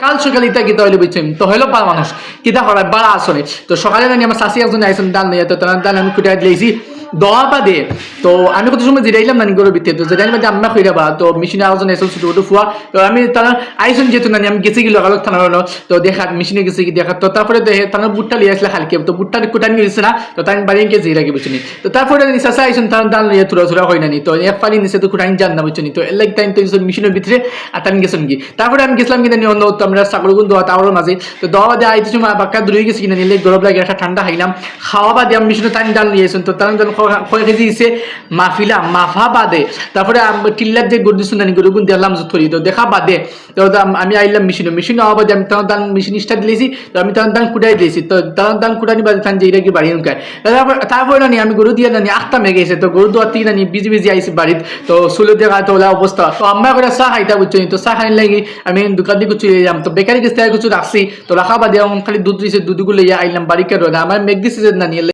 কাল সকালে ইতা কিতা হইলে বুঝছেন তো হইলো পার মানুষ কিতা করায় বাড়া আসলে তো সকালে জানি আমার শাশি একজন আইসেন ডাল নিয়ে তো তার ডাল আমি কুটাই দিয়েছি দোয়া পা দে তো আমি কত সময় জিরাইলাম নানি গরুর ভিতরে তো যেটা আমি আম্মা খুঁড়ে বা তো মেশিনে আওয়াজ আইসন ছোট ছোট ফুয়া তো আমি তারা আইসন যেহেতু নানি আমি গেছি গেলো আলোক থানার হলো তো দেখা মেশিনে গেছি কি দেখা তো তারপরে দেখে তার বুটটা লিয়ে আসলে হালকে তো বুটটা কুটানি গেছে না তো তাই বাড়ি গিয়ে জিরা কি বুঝছি তো তারপরে চাষা আইসন তার ডাল নিয়ে থুরা থুরা হয় নানি তো এক পানি নিচে তো কুটানি জান না বুঝছি তো এর লাগে তাই তো মেশিনের ভিতরে আর তাই গেছেন কি তারপরে আমি গেছিলাম কিনা অন্য তো আমরা ছাগলগুন দোয়া তাওয়ার মাঝে তো দোয়া দিয়ে আইতেছি বাক্কা দূরে গেছি কিনা নিলে গরব লাগে একটা ঠান্ডা খাইলাম খাওয়া বাদে আমি মেশিনে তাই ডাল নিয়ে আসুন তো তার কয় কেজি দিছে মাফিলা মাফা বাদে তারপরে টিল্লার যে গরু দিচ্ছুন নানি গরুগুন দেখলাম থরি তো দেখা বাদে তো আমি আইলাম মেশিনে হওয়া বাদে আমি তখন দান মেশিন স্টার্ট দিয়েছি তো আমি তখন দান কুটাই দিয়েছি তো তখন দান কুটানি বাদে তান যে এটা কি বাড়ি উনকায় তারপরে নানি আমি গরু দিয়ে নানি আটটা মেঘে গেছে তো গরু দোয়া তিন নানি বিজি বিজি আইসি বাড়িত তো সুলো দেখা তো ওলা অবস্থা তো আম্মা করে চা খাইতা বুঝছো তো চা খাই লাগি আমি দোকান দিয়ে কিছু যাম তো বেকারি গেছে কিছু রাখছি তো রাখা বাদে খালি দুধ দিয়েছে দুধগুলো আইলাম বাড়ি কেন আমার মেঘ দিছে নানি